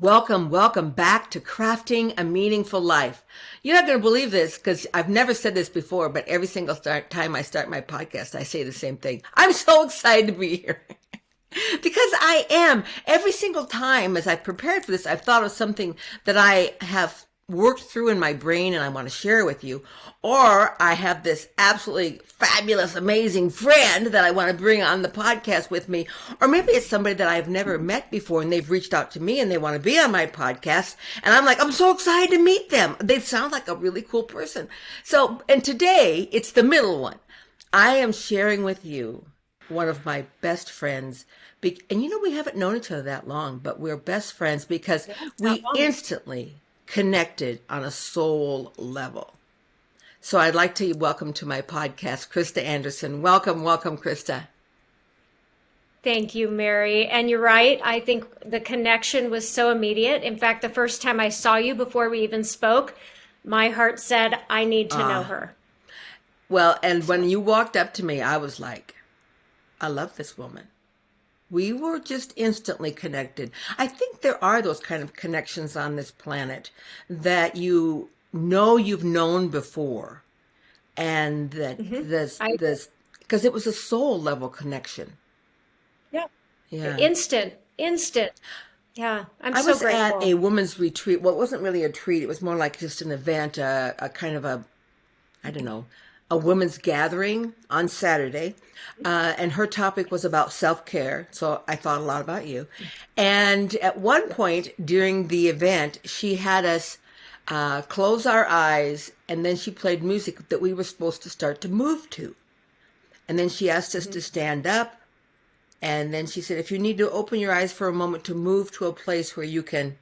Welcome back to Crafting a Meaningful Life. You're not going to believe this because I've never said this before, but every single time I start my podcast, I say the same thing. I'm so excited to be here because I am. Every single time as I've prepared for this, I've thought of something that I have worked through in my brain and I want to share with you. Or I have this absolutely fabulous, amazing friend that I want to bring on the podcast with me. Or maybe it's somebody that I've never met before and they've reached out to me and they want to be on my podcast. And I'm like, I'm so excited to meet them. They sound like a really cool person. So, and today it's the middle one. I am sharing with you one of my best friends. And we haven't known each other that long, but we're best friends because we instantly connected on a soul level. So I'd like to welcome to my podcast, Krista Andersen. Welcome, Krista. Thank you, Mary. And you're right. I think the connection was so immediate. In fact, the first time I saw you before we even spoke, my heart said, I need to know her. Well, and when you walked up to me, I was like, I love this woman. We were just instantly connected. I think there are those kind of connections on this planet that you've known before. And that because it was a soul level connection. Yeah. Yeah. Instant. Yeah. I so was grateful. at a women's retreat. Well, it wasn't really a retreat. It was more like just an event, a kind of a women's gathering on Saturday. And her topic was about self-care. So I thought a lot about you. And at one point during the event, she had us close our eyes, and then she played music that we were supposed to start to move to. And then she asked us to stand up. And then she said, if you need to open your eyes for a moment to move to a place where you can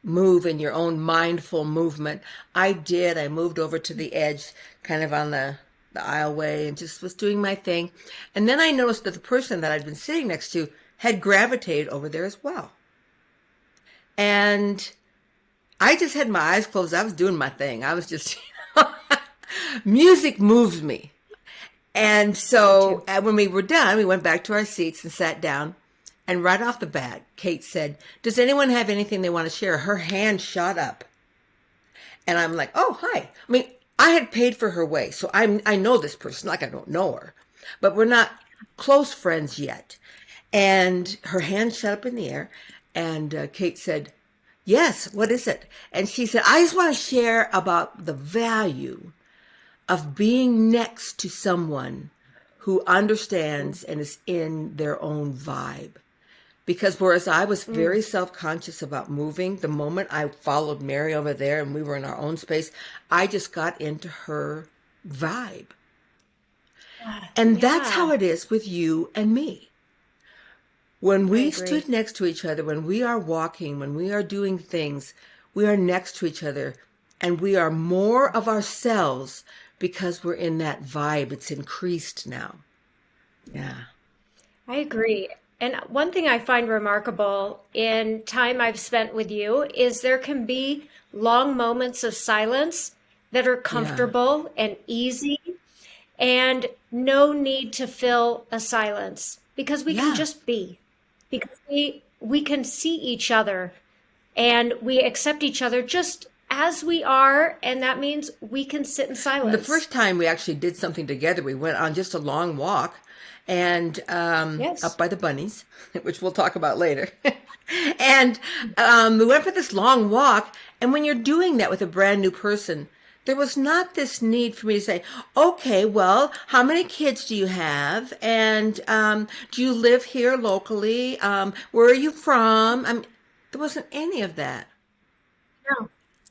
move in your own mindful movement. I did. I moved over to the edge, kind of on the aisleway, and just was doing my thing. And then I noticed that the person that I'd been sitting next to had gravitated over there as well. And I just had my eyes closed. I was doing my thing. I was just, music moves me. And so when we were done, we went back to our seats and sat down. And right off the bat, Kate said, does anyone have anything they want to share? Her hand shot up. And I'm like, oh, hi. I mean, I had paid for her way. So I know this person, like I don't know her. But we're not close friends yet. And her hand shot up in the air. And Kate said, yes, what is it? And she said, I just want to share about the value of being next to someone who understands and is in their own vibe. Because whereas I was very self-conscious about moving, the moment I followed Mary over there and we were in our own space, I just got into her vibe. And that's how it is with you and me. When we stood next to each other, when we are walking, when we are doing things, we are next to each other and we are more of ourselves because we're in that vibe. It's increased now. Yeah. I agree. And one thing I find remarkable in time I've spent with you is there can be long moments of silence that are comfortable and easy, and no need to fill a silence because we can just be, because we can see each other and we accept each other just as we are, and that means we can sit in silence. The first time we actually did something together, we went on just a long walk and up by the bunnies, which we'll talk about later. And we went for this long walk. And when you're doing that with a brand new person, there was not this need for me to say, okay, well, how many kids do you have? And do you live here locally? Where are you from? There wasn't any of that.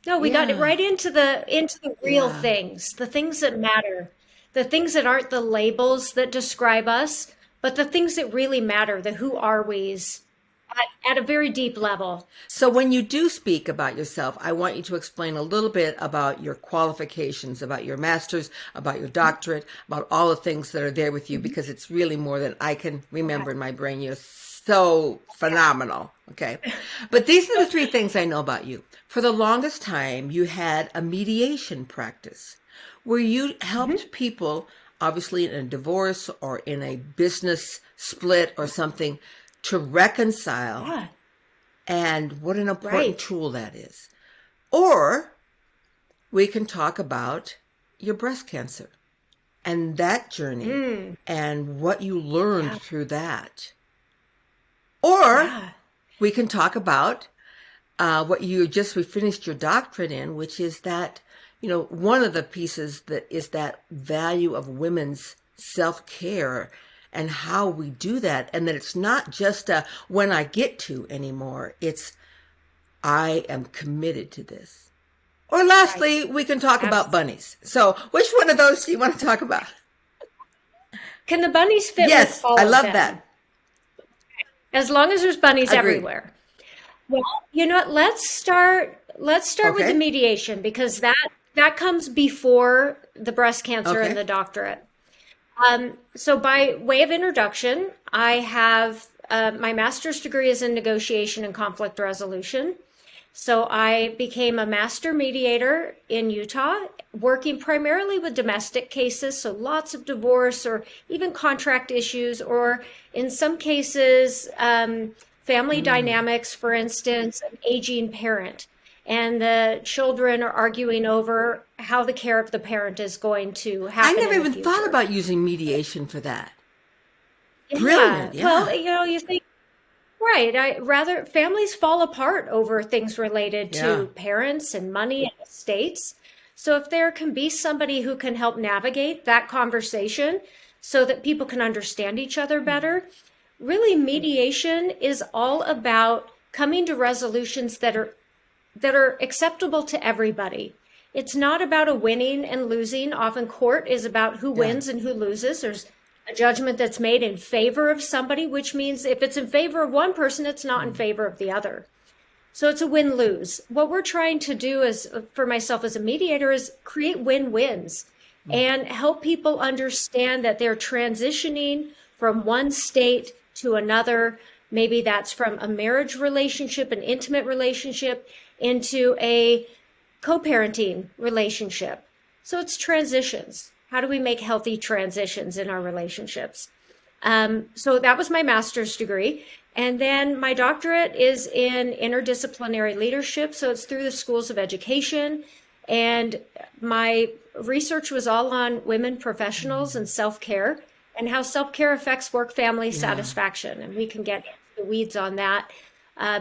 No, we got it right into the real things, the things that matter. The things that aren't the labels that describe us, but the things that really matter, the who are we's at a very deep level. So when you do speak about yourself, I want you to explain a little bit about your qualifications, about your master's, about your doctorate, about all the things that are there with you, because it's really more than I can remember in my brain. You're so phenomenal. Okay. But these are the three things I know about you. For the longest time, you had a mediation practice where you helped people, obviously in a divorce or in a business split or something, to reconcile and what an important Right. tool that is. Or we can talk about your breast cancer and that journey Mm, and what you learned yeah. through that. Or Yeah. we can talk about we finished your doctorate in, which is that, one of the pieces that is that value of women's self-care and how we do that. And that it's not just a when I get to anymore. It's I am committed to this. Or Right. lastly, we can talk about Abs- bunnies. So which one of those do you want to talk about? Can the bunnies fit with Yes, I all of love them? that. As long as there's bunnies Agreed. everywhere. Well, you know what? Let's start with the Okay. mediation because that comes before the breast cancer and Okay. the doctorate. So by way of introduction, I have my master's degree is in negotiation and conflict resolution. So I became a master mediator in Utah, working primarily with domestic cases, so lots of divorce or even contract issues, or in some cases, family dynamics, for instance, an aging parent. And the children are arguing over how the care of the parent is going to I happen never in the even thought future. about using mediation for that. Yeah. Brilliant. Well, Yeah. you think, right. I rather families fall apart over things related Yeah. to parents and money and estates. So if there can be somebody who can help navigate that conversation so that people can understand each other better, really mediation is all about coming to resolutions that are acceptable to everybody. It's not about a winning and losing. Often court is about who Yeah. wins and who loses. There's a judgment that's made in favor of somebody, which means if it's in favor of one person, it's not in favor of the other. So it's a win-lose. What we're trying to do is, for myself as a mediator, is create win-wins and help people understand that they're transitioning from one state to another. Maybe that's from a marriage relationship, an intimate relationship, into a co-parenting relationship. So it's transitions. How do we make healthy transitions in our relationships? So that was my master's degree. And then my doctorate is in interdisciplinary leadership. So it's through the schools of education. And my research was all on women professionals and self care and how self care affects work family Yeah. satisfaction. And we can get into the weeds on that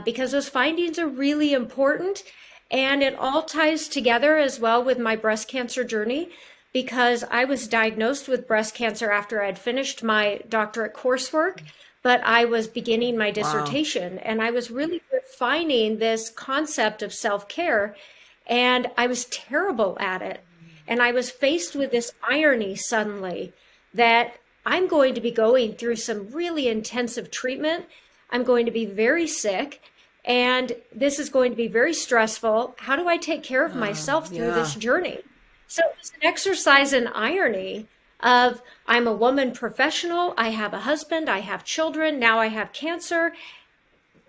because those findings are really important. And it all ties together as well with my breast cancer journey because I was diagnosed with breast cancer after I'd finished my doctorate coursework, but I was beginning my Wow. dissertation and I was really refining this concept of self care. And I was terrible at it. And I was faced with this irony suddenly that I'm going to be going through some really intensive treatment. I'm going to be very sick. And this is going to be very stressful. How do I take care of myself through this Yeah. journey? So it was an exercise in irony of I'm a woman professional, I have a husband, I have children, now I have cancer.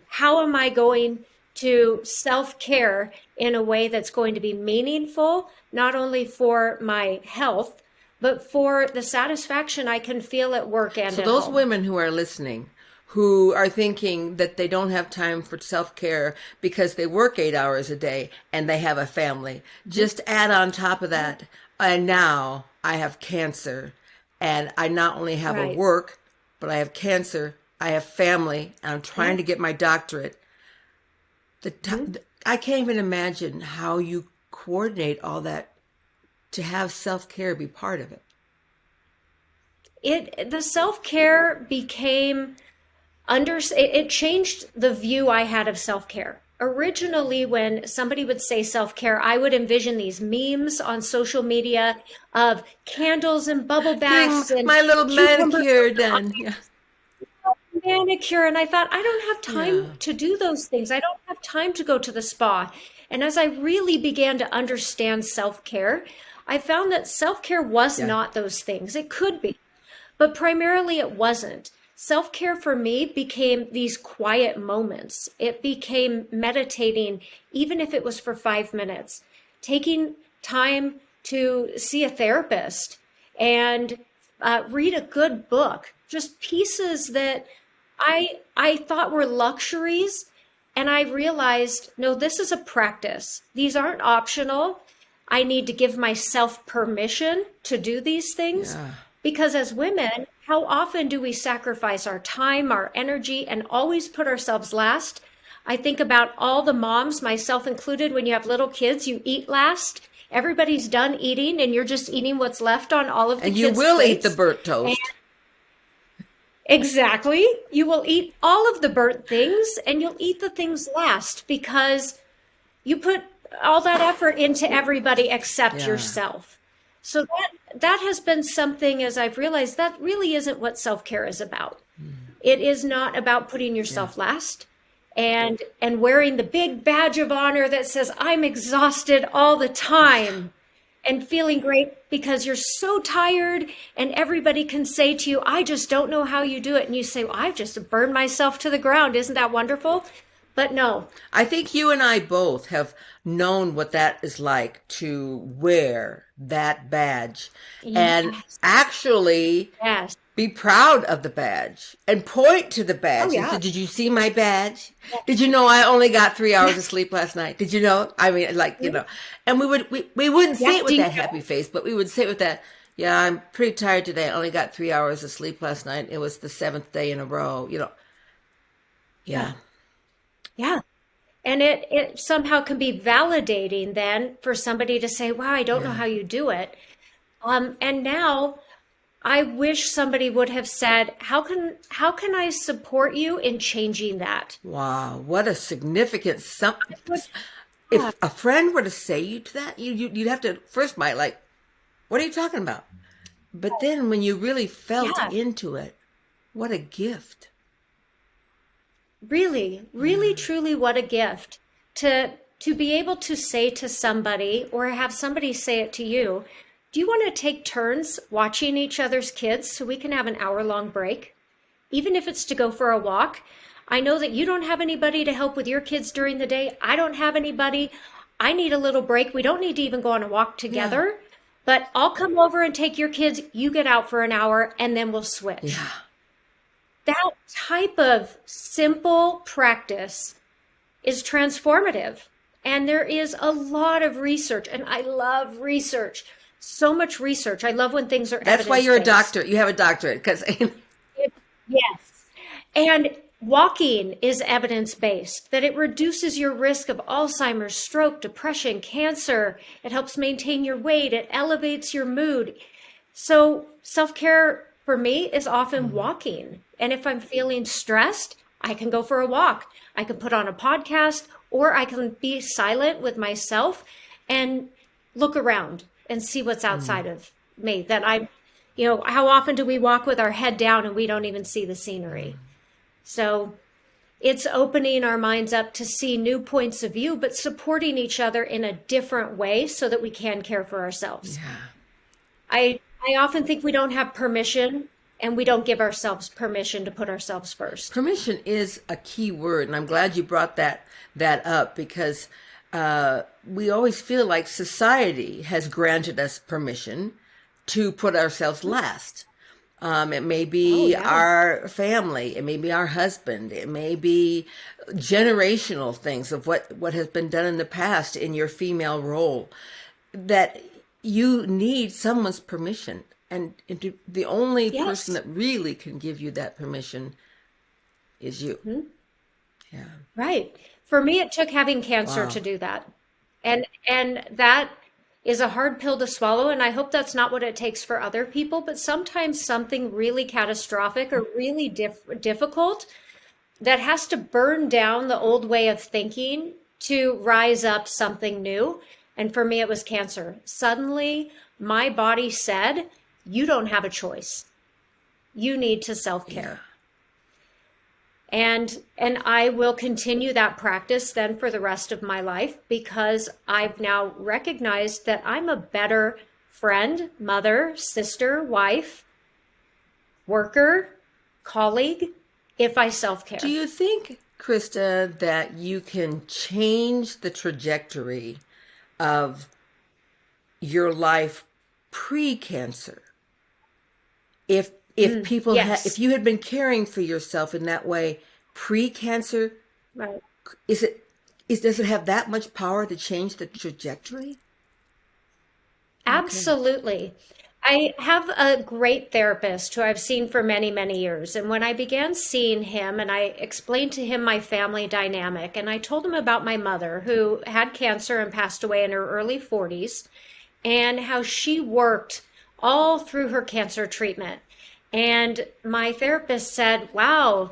How am I going to self care in a way that's going to be meaningful, not only for my health, but for the satisfaction I can feel at work and So at those home? women who are listening, who are thinking that they don't have time for self-care because they work 8 hours a day and they have a family, just add on top of that, and now I have cancer, and I not only have a Right. work, but I have cancer, I have family, and I'm trying Yeah. to get my doctorate. Mhm. I can't even imagine how you coordinate all that to have self-care be part of it. The self-care became it changed the view I had of self-care. Originally, when somebody would say self-care, I would envision these memes on social media of candles and bubble Getting baths and my little cucumbers manicure done. Yeah. manicure. And I thought, I don't have time Yeah. to do those things. I don't have time to go to the spa. And as I really began to understand self-care, I found that self-care was Yeah. not those things. It could be, but primarily it wasn't. Self care for me became these quiet moments. It became meditating, even if it was for 5 minutes, taking time to see a therapist and read a good book, just pieces that I thought were luxuries And I realized, no, this is a practice. These aren't optional. I need to give myself permission to do these things Yeah. because as women, how often do we sacrifice our time, our energy, and always put ourselves last? I think about all the moms, myself included, when you have little kids, you eat last. Everybody's done eating and you're just eating what's left on all of the And you kids' will eat the plates. burnt toast. Exactly. You will eat all of the burnt things and you'll eat the things last because you put all that effort into everybody except Yeah. yourself. So that has been something as I've realized that really isn't what self-care is about. It is not about putting Yeah. yourself last and wearing the big badge of honor that says I'm exhausted all the time and feeling great because you're so tired and everybody can say to you, I just don't know how you do it. And you say, well, I've just burned myself to the ground. Isn't that wonderful? But no. I think you and I both have known what that is like to wear that badge and Yes. actually Yes. be proud of the badge and point to the Oh, badge and say, yeah. did you see my badge? Did you know I only got 3 hours of sleep last night? Did you know? I mean, like, and we wouldn't say Yeah. it Do with you that know? happy face, but we would say it with that, yeah, I'm pretty tired today. I only got 3 hours of sleep last night. It was the seventh day in a row, Yeah. yeah. Yeah. And it somehow can be validating then for somebody to say, wow, I don't know Yeah. how you do it. And now I wish somebody would have said, how can I support you in changing that? Wow, what a significant something. What- yeah. If a friend were to say you to that, you'd have to first might like, what are you talking about? But then when you really felt Yeah. into it, what a gift. Really, really, truly, what a gift to be able to say to somebody or have somebody say it to you. Do you want to take turns watching each other's kids so we can have an hour-long break? Even if it's to go for a walk. I know that you don't have anybody to help with your kids during the day. I don't have anybody. I need a little break. We don't need to even go on a walk Yeah. together, but I'll come over and take your kids. You get out for an hour and then we'll switch. Yeah. That type of simple practice is transformative. And there is a lot of research, and I love research. So much research. I love when things are That's why you're a evidence-based. doctor. You have a doctorate because Yes. And walking is evidence-based, that it reduces your risk of Alzheimer's, stroke, depression, cancer. It helps maintain your weight. It elevates your mood. So self-care for me is often walking. And if I'm feeling stressed, I can go for a walk. I can put on a podcast or I can be silent with myself and look around and see what's outside of me. How often do we walk with our head down and we don't even see the scenery? So it's opening our minds up to see new points of view, but supporting each other in a different way so that we can care for ourselves. yeah. I often think we don't have permission and we don't give ourselves permission to put ourselves first. Permission is a key word, and I'm glad you brought that up because we always feel like society has granted us permission to put ourselves last. It may Oh, be yeah. our family, it may be our husband, it may be generational things of what has been done in the past in your female role that you need someone's permission. And the only person Yes. that really can give you that permission is you. Yeah. Right. For me, it took having cancer Wow. to do that. And that is a hard pill to swallow. And I hope that's not what it takes for other people. But sometimes something really catastrophic or really difficult that has to burn down the old way of thinking to rise up something new. And for me, it was cancer. Suddenly, my body said, you don't have a choice. You need to Yeah. self-care. And I will continue that practice then for the rest of my life because I've now recognized that I'm a better friend, mother, sister, wife, worker, colleague if I Do self-care. you think, Krista, that you can change the trajectory of your life pre-cancer if Yes. you had been caring for yourself in that way pre-cancer, Right. Is it, does it have that much power to change the trajectory? Okay. Absolutely. I have a great therapist who I've seen for many, many years. And when I began seeing him and I explained to him my family dynamic, and I told him about my mother who had cancer and passed away in her early 40s, and how she worked all through her cancer treatment. And my therapist said, wow,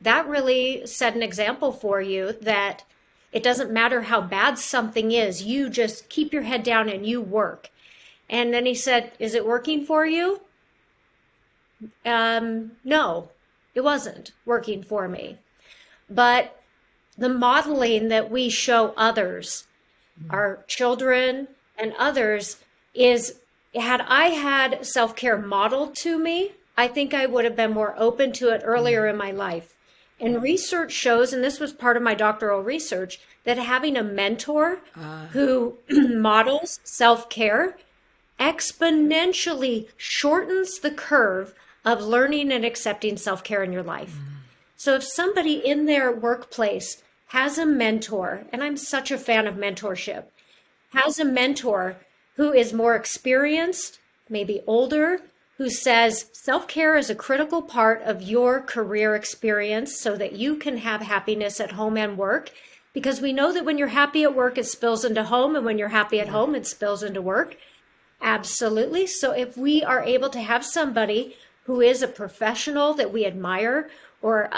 that really set an example for you that it doesn't matter how bad something is, you just keep your head down and you work. And then he said, is it working for you? No, it wasn't working for me. But the modeling that we show others, our children and others, is had I had self-care modeled to me, I think I would have been more open to it earlier in my life. And research shows, and this was part of my doctoral research, that having a mentor who models self-care exponentially shortens the curve of learning and accepting self-care in your life. So if somebody in their workplace has a mentor, and I'm such a fan of mentorship, has a mentor who is more experienced, maybe older, who says self-care is a critical part of your career experience so that you can have happiness at home and work. Because we know that when you're happy at work, it spills into home. And when you're happy at home, it spills into work. Absolutely. So if we are able to have somebody who is a professional that we admire, or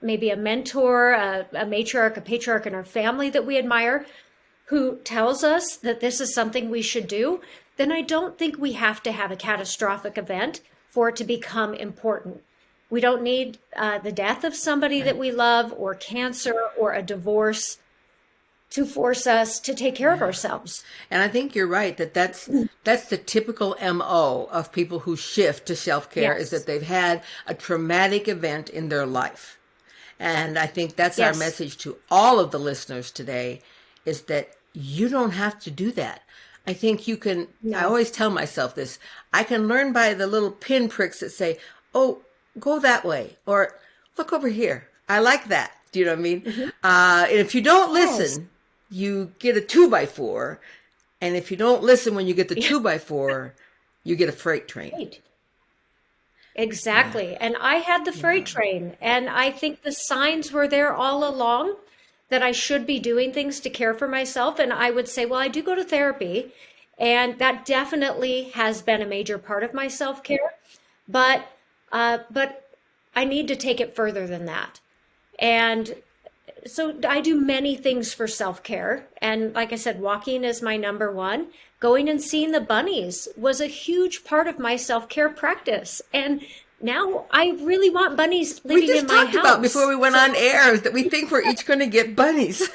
maybe a mentor, a matriarch, a patriarch in our family that we admire, who tells us that this is something we should do, then I don't think we have to have a catastrophic event for it to become important. We don't need the death of somebody that we love, or cancer, or a divorce to force us to take care of ourselves. And I think you're right that that's the typical MO of people who shift to self-care, is that they've had a traumatic event in their life. And I think that's our message to all of the listeners today, is that you don't have to do that. I think you can, I always tell myself this, I can learn by the little pinpricks that say, oh, go that way, or look over here. I like that. Do you know what I mean? And if you don't listen, you get a 2x4. And if you don't listen when you get the 2x4, you get a freight train. Right. Exactly. And I had the freight train, and I think the signs were there all along that I should be doing things to care for myself. And I would say, well, I do go to therapy, and that definitely has been a major part of my self-care. But I need to take it further than that. And so I do many things for self-care. And like I said, walking is my number one. Going and seeing the bunnies was a huge part of my self-care practice. And now I really want bunnies living in my house. We just talked about before we went on air that we think we're each going to get bunnies.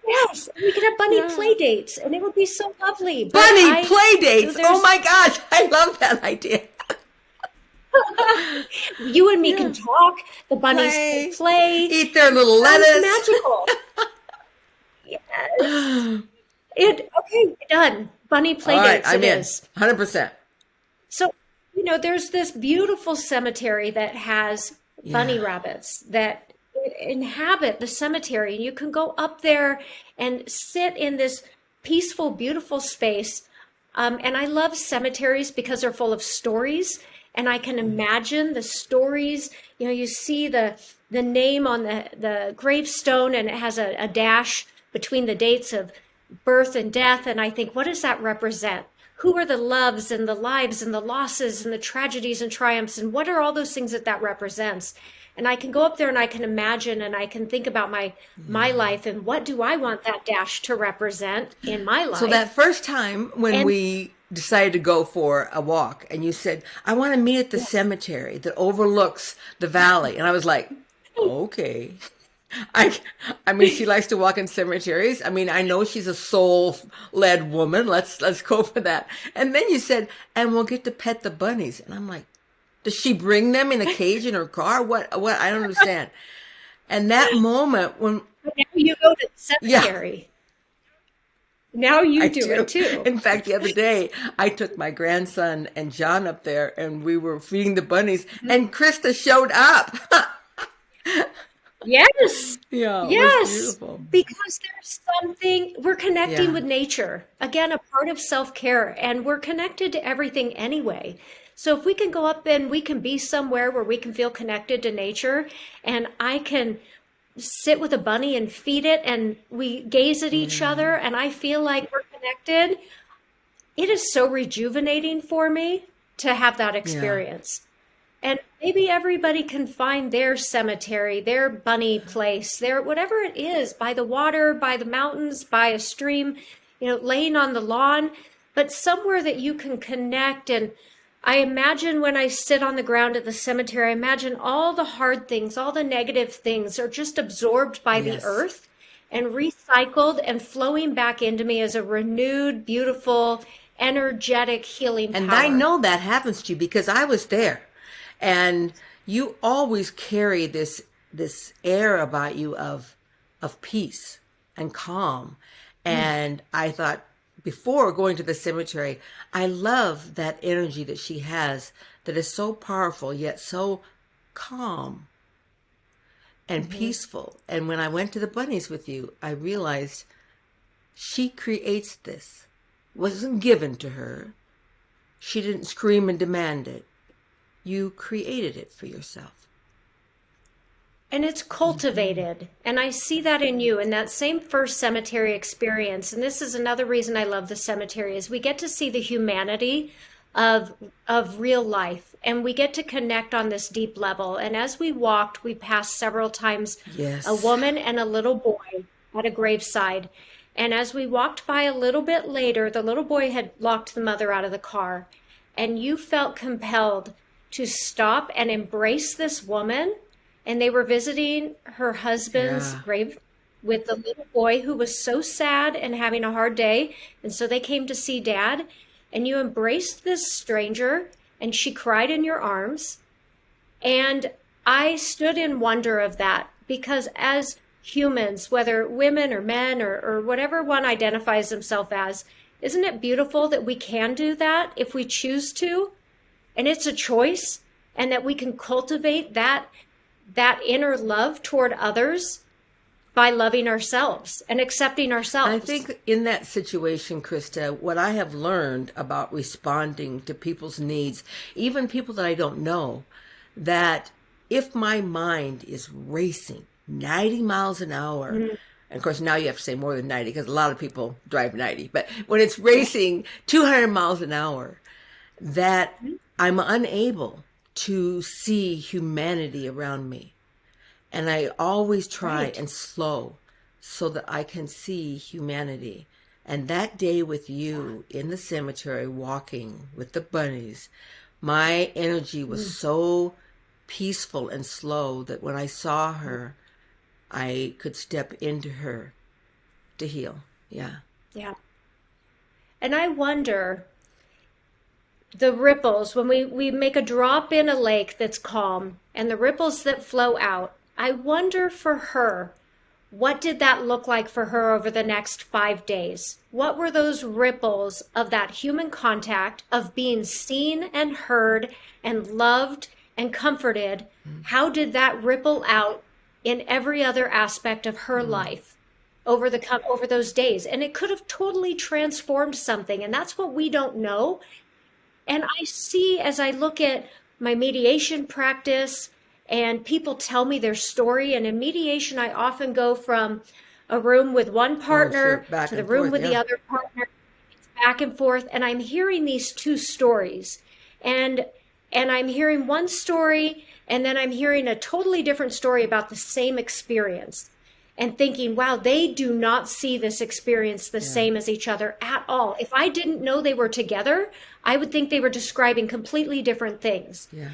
Yes, we could have bunny play dates, and it would be so lovely. Bunny play dates! Oh my gosh, I love that idea. You and me can talk. The bunnies can play. Eat their little lettuce. It's magical. Yes. Okay, done. Bunny play dates. I'm in. 100%. So, there's this beautiful cemetery that has bunny rabbits that inhabit the cemetery. And you can go up there and sit in this peaceful, beautiful space. And I love cemeteries because they're full of stories. And I can imagine the stories. You see the name on the gravestone, and it has a dash between the dates of birth and death. And I think, what does that represent? Who are the loves and the lives and the losses and the tragedies and triumphs? And what are all those things that represents? And I can go up there and I can imagine, and I can think about my life, and what do I want that dash to represent in my life? So that first time when we decided to go for a walk, and you said, I want to meet at the cemetery that overlooks the valley. And I was like, okay. I mean, she likes to walk in cemeteries. I mean, I know she's a soul-led woman. Let's go for that. And then you said, and we'll get to pet the bunnies. And I'm like, does she bring them in a cage in her car? What? I don't understand. And that moment when... But now you go to the cemetery. Now you do it too. In fact, the other day, I took my grandson and John up there, and we were feeding the bunnies, and Krista showed up. Yes. Yeah, it was Yes. beautiful. Because there's something, we're connecting Yeah. with nature. Again, a part of self-care, and we're connected to everything anyway. So if we can go up and we can be somewhere where we can feel connected to nature, and I can sit with a bunny and feed it, and we gaze at each Yeah. other, and I feel like we're connected, it is so rejuvenating for me to have that Yeah. experience. And maybe everybody can find their cemetery, their bunny place, their whatever it is, by the water, by the mountains, by a stream, laying on the lawn, but somewhere that you can connect. And I imagine when I sit on the ground at the cemetery, I imagine all the hard things, all the negative things are just absorbed by the Yes. earth and recycled and flowing back into me as a renewed, beautiful, energetic healing And I power. know that happens to you because I was there. And you always carry this air about you of peace and calm. And I thought before going to the cemetery, I love that energy that she has that is so powerful yet so calm and Mm-hmm. peaceful. And when I went to the bunnies with you, I realized she creates this. It wasn't given to her. She didn't scream and demand it. You created it for yourself. And it's cultivated. And I see that in you in that same first cemetery experience. And this is another reason I love the cemetery is we get to see the humanity of real life, and we get to connect on this deep level. And as we walked, we passed several times a Yes. woman and a little boy at a graveside. And as we walked by a little bit later, the little boy had locked the mother out of the car. And you felt compelled to stop and embrace this woman, and they were visiting her husband's Yeah. grave with the little boy who was so sad and having a hard day. And so they came to see dad, and you embraced this stranger, and she cried in your arms. And I stood in wonder of that because as humans, whether women or men or whatever one identifies themselves as, isn't it beautiful that we can do that if we choose to? And it's a choice, and that we can cultivate that inner love toward others by loving ourselves and accepting I ourselves. think in that situation, Krista, what I have learned about responding to people's needs, even people that I don't know, that if my mind is racing 90 miles an hour, and of course now you have to say more than 90 because a lot of people drive 90, but when it's racing 200 miles an hour, that I'm unable to see humanity around me. And I always try Right. and slow so that I can see humanity. And that day with you in the cemetery walking with the bunnies, my energy was so peaceful and slow that when I saw her, I could step into her to heal. Yeah. Yeah. And I wonder the ripples, when we make a drop in a lake that's calm and the ripples that flow out, I wonder for her, what did that look like for her over the next 5 days? What were those ripples of that human contact, of being seen and heard and loved and comforted? How did that ripple out in every other aspect of her life over those days? And it could have totally transformed something, and that's what we don't know. And I see as I look at my mediation practice and people tell me their story, and in mediation, I often go from a room with one Oh, sure. partner Back to the and room forth. with the Yeah. other partner, back and forth. And I'm hearing these two stories. And I'm hearing one story, and then I'm hearing a totally different story about the same experience. And thinking, wow, they do not see this experience the Yeah. same as each other at all. If I didn't know they were together, I would think they were describing completely different things. Yeah.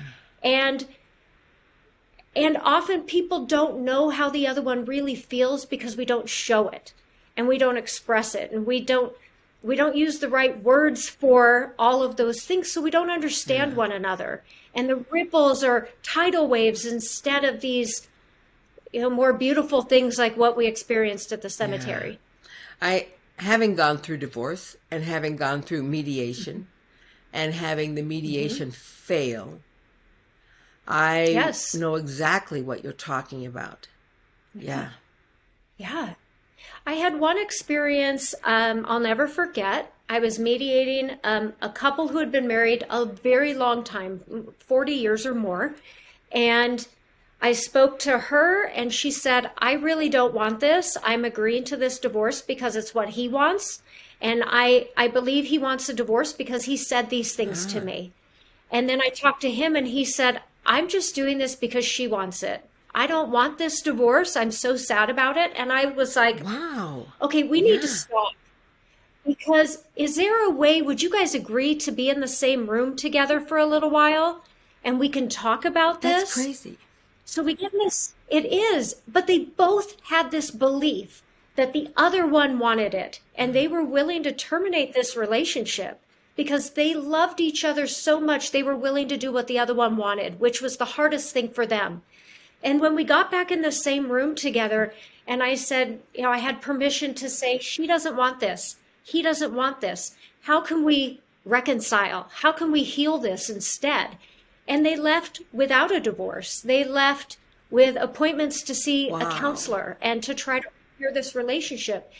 And often people don't know how the other one really feels because we don't show it and we don't express it, and we don't use the right words for all of those things, so we don't understand Yeah. one another. And the ripples are tidal waves instead of these more beautiful things like what we experienced at the Yeah. cemetery. I, having gone through divorce and having gone through mediation and having the Hmm. mediation fail, I Yes. know exactly what you're talking about. Yeah. Yeah. I had one experience I'll never forget. I was mediating a couple who had been married a very long time, 40 years or more. And I spoke to her and she said, I really don't want this. I'm agreeing to this divorce because it's what he wants. And I believe he wants a divorce because he said these things to Ah, me. And then I talked to him and he said, I'm just doing this because she wants it. I don't want this divorce. I'm so sad about it. And I was like, wow. okay, we need to Yeah. stop because is there a way, would you guys agree to be in the same room together for a little while and we can talk about That's this? crazy. So we get this, it is, but they both had this belief that the other one wanted it and they were willing to terminate this relationship because they loved each other so much they were willing to do what the other one wanted, which was the hardest thing for them. And when we got back in the same room together, and I said, I had permission to say, she doesn't want this. He doesn't want this. How can we reconcile? How can we heal this instead? And they left without a divorce. They left with appointments to see a Wow. counselor and to try to repair this relationship.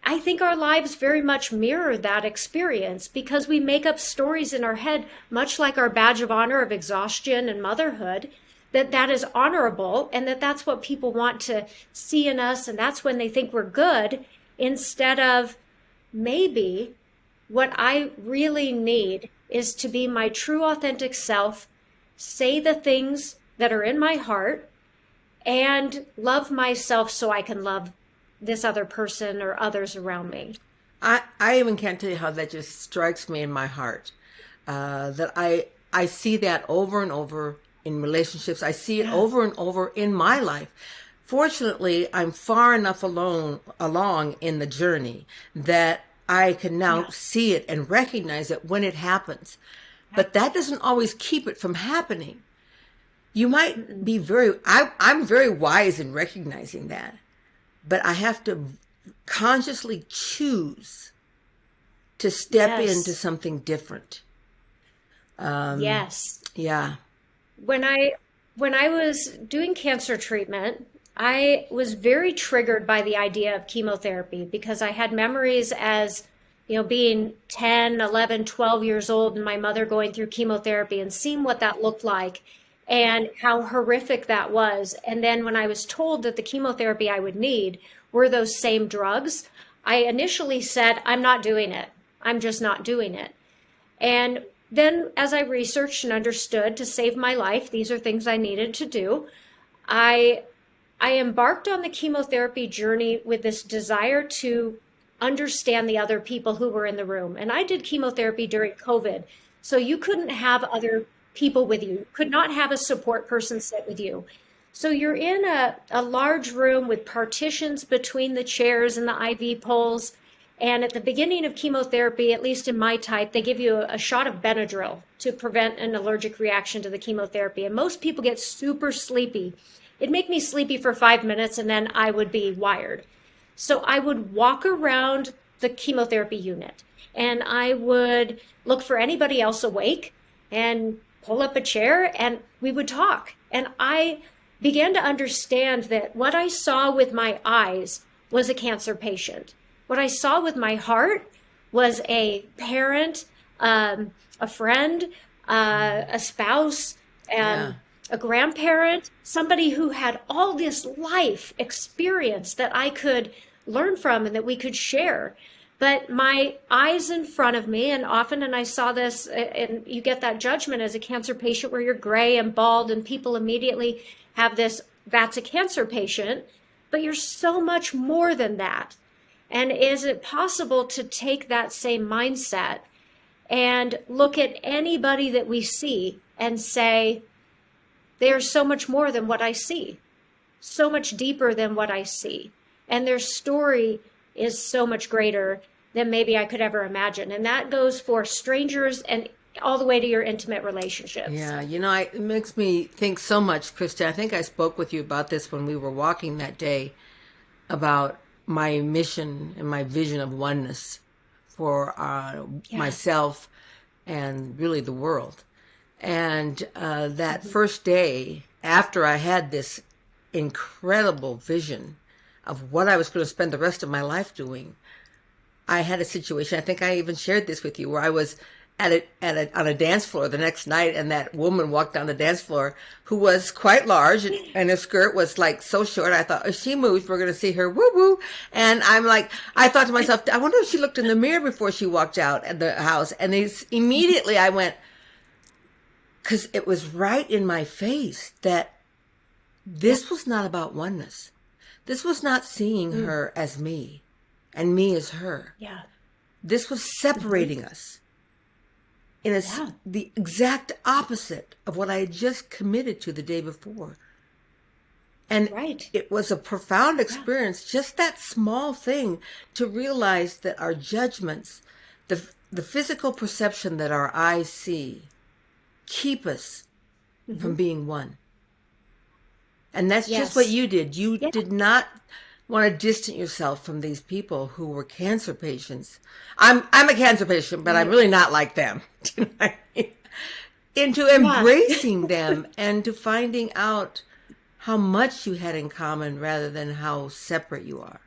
I think our lives very much mirror that experience because we make up stories in our head, much like our badge of honor of exhaustion and motherhood, that that is honorable and that that's what people want to see in us. And that's when they think we're good, instead of maybe what I really need is to be my true, authentic self, say the things that are in my heart, and love myself so I can love this other person or others around me. I even can't tell you how that just strikes me in my heart. That I see that over and over in relationships. I see it Yeah. over and over in my life. Fortunately, I'm far enough along in the journey that I can now Yeah. see it and recognize it when it happens. But that doesn't always keep it from happening. You might Mm-mm. be I'm very wise in recognizing that, but I have to consciously choose to step into Yes. something different. Um, Yes. yeah, When I was doing cancer treatment, I was very triggered by the idea of chemotherapy because I had memories as, being 10, 11, 12 years old and my mother going through chemotherapy and seeing what that looked like and how horrific that was. And then when I was told that the chemotherapy I would need were those same drugs, I initially said, I'm not doing it. I'm just not doing it. And then, as I researched and understood to save my life, these are things I needed to do. I I embarked on the chemotherapy journey with this desire to understand the other people who were in the room. And I did chemotherapy during COVID. So you couldn't have other people with you, could not have a support person sit with you. So you're in a large room with partitions between the chairs and the IV poles. And at the beginning of chemotherapy, at least in my type, they give you a shot of Benadryl to prevent an allergic reaction to the chemotherapy. And most people get super sleepy. It'd make me sleepy for 5 minutes and then I would be wired. So I would walk around the chemotherapy unit and I would look for anybody else awake and pull up a chair and we would talk. And I began to understand that what I saw with my eyes was a cancer patient. What I saw with my heart was a parent, a friend, a spouse, yeah, a grandparent, somebody who had all this life experience that I could learn from and that we could share. But my eyes in front of me, and often, and I saw this, and you get that judgment as a cancer patient where you're gray and bald, and people immediately have this, that's a cancer patient, but you're so much more than that. And is it possible to take that same mindset and look at anybody that we see and say, they are so much more than what I see, so much deeper than what I see. And their story is so much greater than maybe I could ever imagine. And that goes for strangers and all the way to your intimate relationships. yeah. It makes me think so much, Krista. I think I spoke with you about this when we were walking that day about my mission and my vision of oneness for Yeah. myself and really the world. And that Mhm. first day after I had this incredible vision of what I was going to spend the rest of my life doing, I had a situation, I think I even shared this with you, where I was on a dance floor the next night, and that woman walked down the dance floor who was quite large, and her skirt was like so short. I thought, if she moves, we're going to see her woo woo. And I thought to myself, I wonder if she looked in the mirror before she walked out at the house. And immediately I went, because it was right in my face that this was not about oneness. This was not seeing her as me and me as her. Yeah. This was separating us in the exact opposite of what I had just committed to the day before. And it was a profound experience, just that small thing, to realize that our judgments, the physical perception that our eyes see, keep us from being one. And that's just what you did. You did not want to distance yourself from these people who were cancer patients. I'm a cancer patient, but I'm really not like them. Into embracing them and to finding out how much you had in common rather than how separate you are.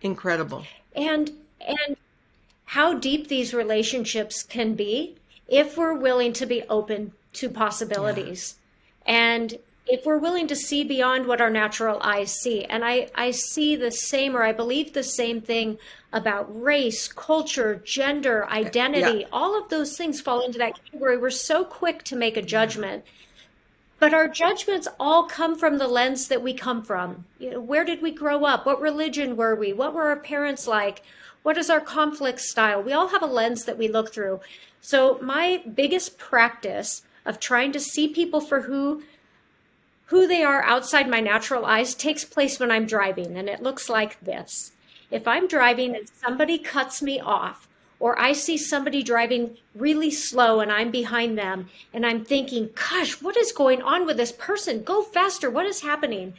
Incredible. And how deep these relationships can be if we're willing to be open to possibilities. And if we're willing to see beyond what our natural eyes see. And I see the same, or I believe the same thing about race, culture, gender, identity. All of those things fall into that category. We're so quick to make a judgment. But our judgments all come from the lens that we come from. You know, where did we grow up? What religion were we? What were our parents like? What is our conflict style? We all have a lens that we look through. So my biggest practice of trying to see people for who they are outside my natural eyes takes place when I'm driving, and it looks like this. If I'm driving and somebody cuts me off, or I see somebody driving really slow and I'm behind them, and I'm thinking, gosh, what is going on with this person? Go faster. What is happening?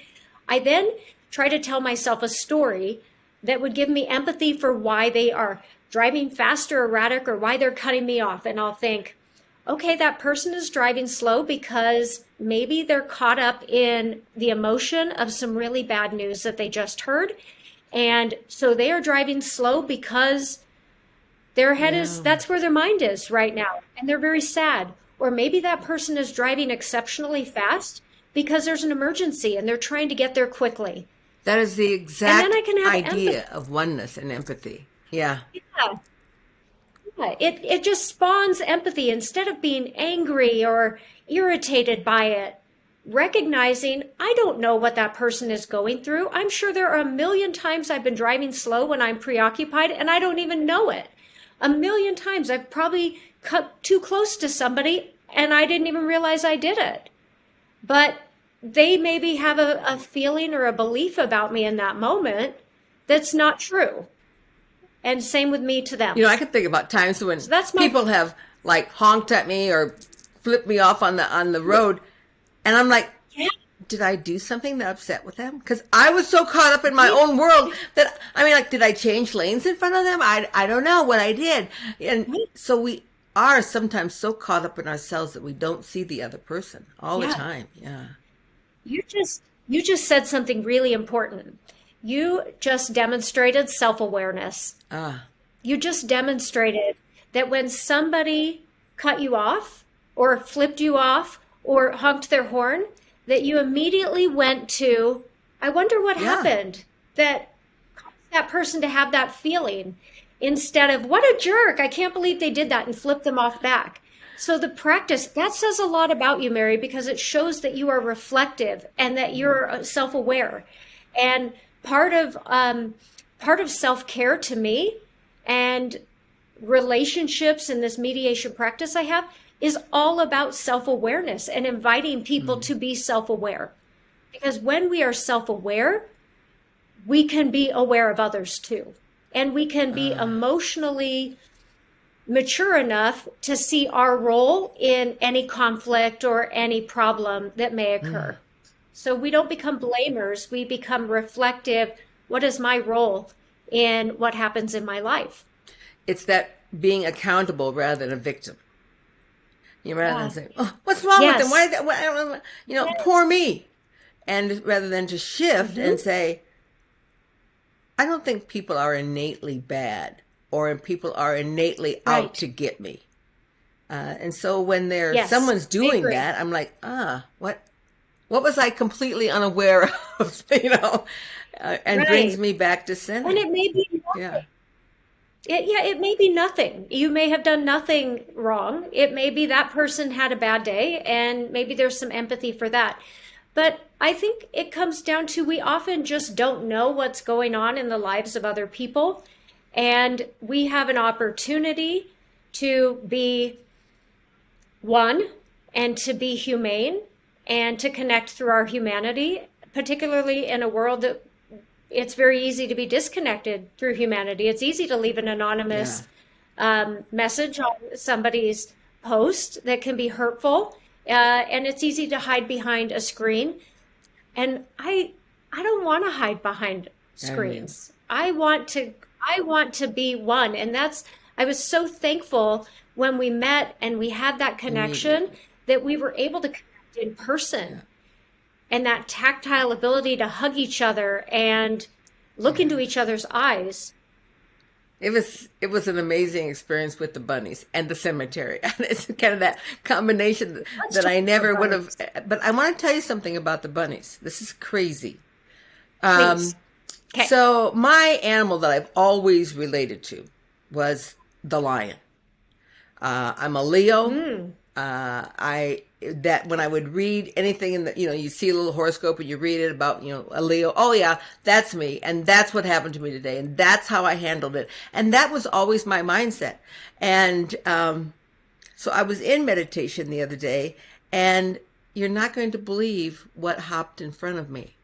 I then try to tell myself a story that would give me empathy for why they are driving fast or erratic, or why they're cutting me off. And I'll think, okay, that person is driving slow because maybe they're caught up in the emotion of some really bad news that they just heard. And so they are driving slow because their head that's where their mind is right now. And they're very sad. Or maybe that person is driving exceptionally fast because there's an emergency and they're trying to get there quickly. That is the exact idea of oneness and empathy. Yeah. It just spawns empathy instead of being angry or irritated by it. Recognizing, I don't know what that person is going through. I'm sure there are a million times I've been driving slow when I'm preoccupied and I don't even know it. A million times I've probably cut too close to somebody and I didn't even realize I did it. But they maybe have a feeling or a belief about me in that moment that's not true. And same with me to them. You know, I can think about times when people have like honked at me or flipped me off on the road, and I'm like, did I do something that upset with them? Because I was so caught up in my own world that, I mean, like, did I change lanes in front of them? I don't know what I did. And so we are sometimes so caught up in ourselves that we don't see the other person all the time. Yeah. You just said something really important. You just demonstrated self-awareness. You just demonstrated that when somebody cut you off or flipped you off or honked their horn, that you immediately went to, I wonder what happened that caused that person to have that feeling, instead of, what a jerk, I can't believe they did that, and flip them off back. So the practice, that says a lot about you, Mary, because it shows that you are reflective and that you're self-aware. And part of self-care to me and relationships in this mediation practice I have is all about self-awareness and inviting people to be self-aware. Because when we are self-aware, we can be aware of others too. And we can be emotionally mature enough to see our role in any conflict or any problem that may occur. So we don't become blamers, we become reflective. What is my role in what happens in my life? It's that being accountable rather than a victim. You rather than saying, "Oh, what's wrong with them? Why? Poor me." And rather than to shift Mm-hmm. and say, I don't think people are innately bad or people are innately out Right. to get me. And so when Yes, someone's I doing agree. that, I'm like, what was I completely unaware of, and brings Right. me back to And center. it may be Yeah, nothing. It may be nothing. You may have done nothing wrong. It may be that person had a bad day, and maybe there's some empathy for that. But I think it comes down to we often just don't know what's going on in the lives of other people. And we have an opportunity to be one and to be humane and to connect through our humanity, particularly in a world that it's very easy to be disconnected through humanity. It's easy to leave an yeah. anonymous message on somebody's post that can be hurtful, and it's easy to hide behind a screen. And I don't want to hide behind Amen. screens. I want to be one, and that's I was so thankful when we met and we had that connection Immediately. that we were able to connect in Yeah, person, and that tactile ability to hug each other and look yeah. into each other's eyes. It was an amazing experience with the bunnies and the cemetery. And it's kind of that combination Let's that talk I about never would have. bunnies, But I want to tell you something about the bunnies. This is crazy. please. Um, Okay. so my animal that I've always related to was the lion. I'm a Leo. Mm. I that when I would read anything in the, you see a little horoscope and you read it about, a Leo. Oh yeah, that's me, and that's what happened to me today, and that's how I handled it, and that was always my mindset. And so I was in meditation the other day, and you're not going to believe what hopped in front of me.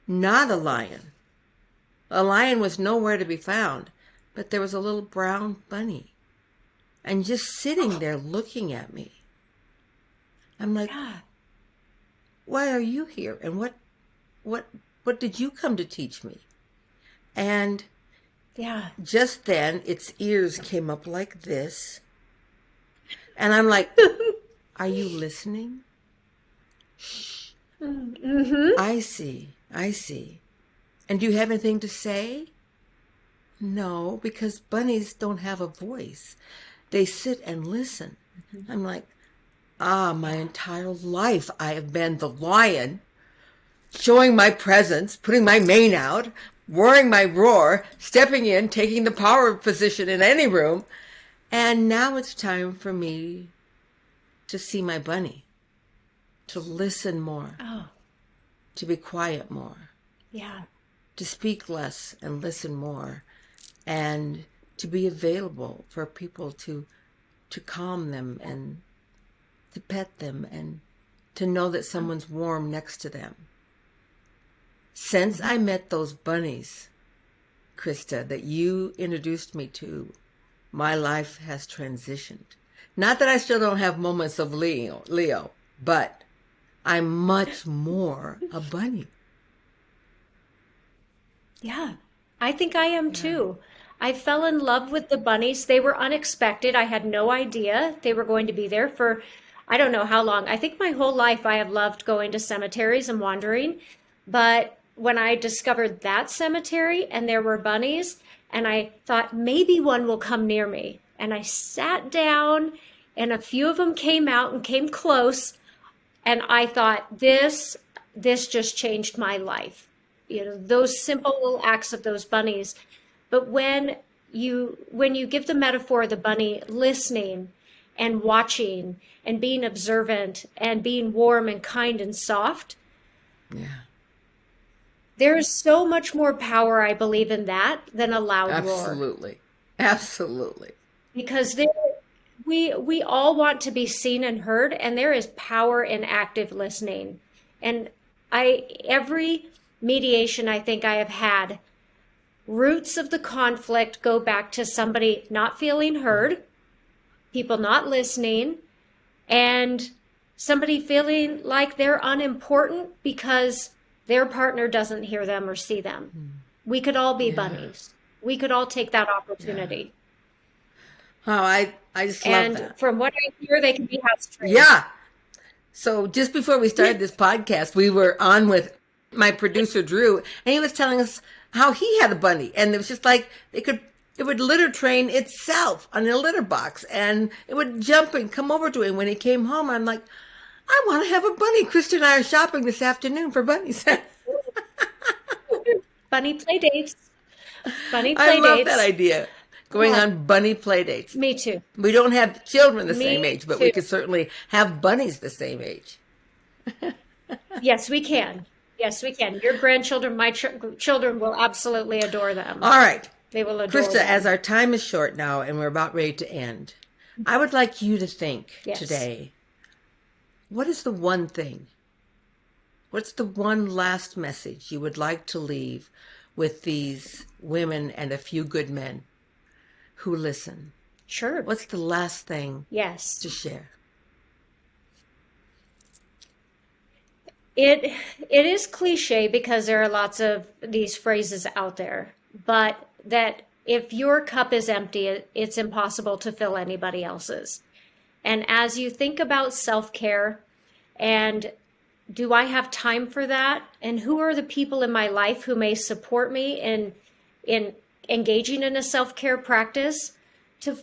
Not a lion. A lion was nowhere to be found, but there was a little brown bunny, and just sitting Oh, there looking at me. I'm like, yeah. why are you here? And what what did you come to teach me? And Yeah. just then its ears came up like this. And I'm like, are you listening? Shh. Mm-hmm. I see. I see. And do you have anything to say? No, because bunnies don't have a voice. They sit and listen. I'm like, my Yeah. entire life I have been the lion, showing my presence, putting my mane out, roaring my roar, stepping in, taking the power position in any room. And now it's time for me to see my bunny, to listen more, Oh, to be quiet more, yeah. to speak less and listen more, and to be available for people to calm them and to pet them and to know that someone's warm next to them. Since Mm-hmm. I met those bunnies, Krista, that you introduced me to, my life has transitioned. Not that I still don't have moments of Leo, but I'm much more a bunny. Yeah, I think I am Yeah. too. I fell in love with the bunnies. They were unexpected. I had no idea they were going to be there for I don't know how long. I think my whole life I have loved going to cemeteries and wandering. But when I discovered that cemetery and there were bunnies, and I thought maybe one will come near me, and I sat down, and a few of them came out and came close, and I thought this just changed my life. Those simple little acts of those bunnies. But when you give the metaphor of the bunny listening and watching and being observant and being warm and kind and soft, Yeah. there's so much more power, I believe, in that than a loud roar. Absolutely. Absolutely. Because we all want to be seen and heard, and there is power in active listening. And every mediation I think I have had, roots of the conflict go back to somebody not feeling heard, people not listening, and somebody feeling like they're unimportant because their partner doesn't hear them or see them. We could all be Yeah. bunnies. We could all take that Yeah. opportunity. Oh, I just love And that. from what I hear, they can be house trained. Yeah. So just before we started this podcast, we were on with my producer, Drew, and he was telling us how he had a bunny. And it was just like it would litter train itself on a litter box, and it would jump and come over to him. When he came home, I'm like, I want to have a bunny. Krista and I are shopping this afternoon for bunnies. Bunny play dates. Bunny play I love dates. that idea. Going on bunny play dates. Me too. We don't have children the Me same age, but too. we could certainly have bunnies the same age. Yes, we can. Yes, we can. Your grandchildren, my children will absolutely adore them. All right. They will adore Krista, them. as our time is short now and we're about ready to end, I would like you to think Yes. today, what is the one thing? What's the one last message you would like to leave with these women and a few good men who listen? Sure. What's the last thing Yes. to share? It is cliche because there are lots of these phrases out there, but that if your cup is empty, it's impossible to fill anybody else's. And as you think about self-care, and do I have time for that? And who are the people in my life who may support me in engaging in a self-care practice, to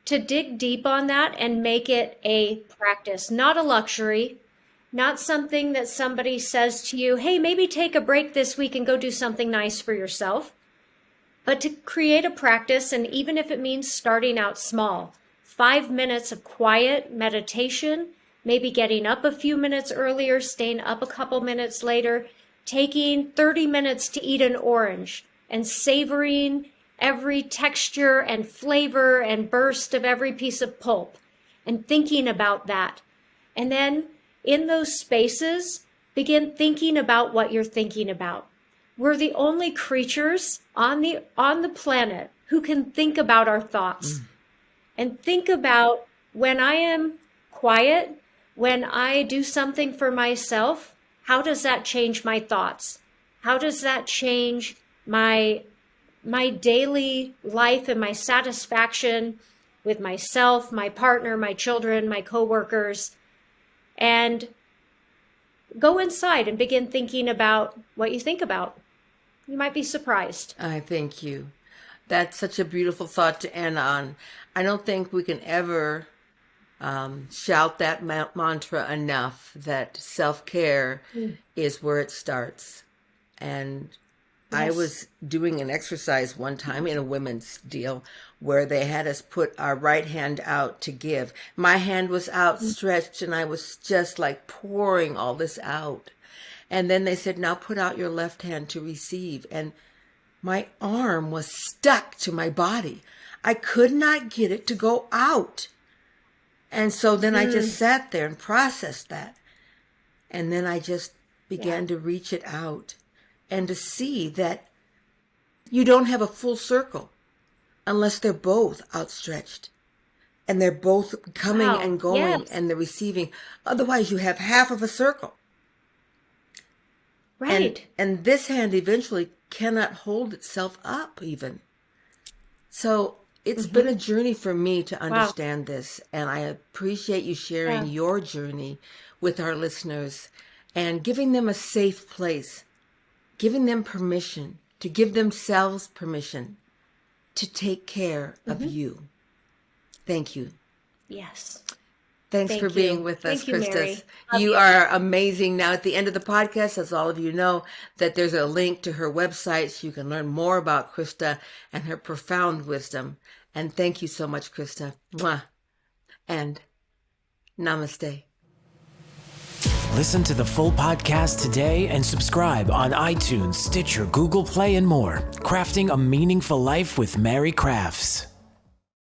dig deep on that and make it a practice, not a luxury, not something that somebody says to you, hey, maybe take a break this week and go do something nice for yourself, but to create a practice. And even if it means starting out small, 5 minutes of quiet meditation, maybe getting up a few minutes earlier, staying up a couple minutes later, taking 30 minutes to eat an orange and savoring every texture and flavor and burst of every piece of pulp and thinking about that. And then in those spaces, begin thinking about what you're thinking about. We're the only creatures on the planet who can think about our thoughts. And think about, when I am quiet, when I do something for myself, how does that change my thoughts? How does that change my daily life and my satisfaction with myself, my partner, my children, my coworkers? And go inside and begin thinking about what you think about. You might be surprised. I thank you. That's such a beautiful thought to end on. I don't think we can ever shout that mantra enough, that self-care is where it starts. And I was doing an exercise one time in a women's deal where they had us put our right hand out to give. My hand was outstretched and I was just like pouring all this out. And then they said, now put out your left hand to receive. And my arm was stuck to my body. I could not get it to go out. And so then I just sat there and processed that. And then I just began to reach it out and to see that you don't have a full circle unless they're both outstretched and they're both coming and going and they're receiving. Otherwise, you have half of a circle. Right. And this hand eventually cannot hold itself up even. So it's been a journey for me to understand this. And I appreciate you sharing your journey with our listeners and giving them a safe place, giving them permission to give themselves permission to take care of you. Thank you. Yes. Thanks for being with us, Thank you, Krista. Mary. You are amazing. Now, at the end of the podcast, as all of you know, that there's a link to her website so you can learn more about Krista and her profound wisdom. And thank you so much, Krista. Mwah. And namaste. Listen to the full podcast today and subscribe on iTunes, Stitcher, Google Play, and more. Crafting a Meaningful Life with Mary Crafts.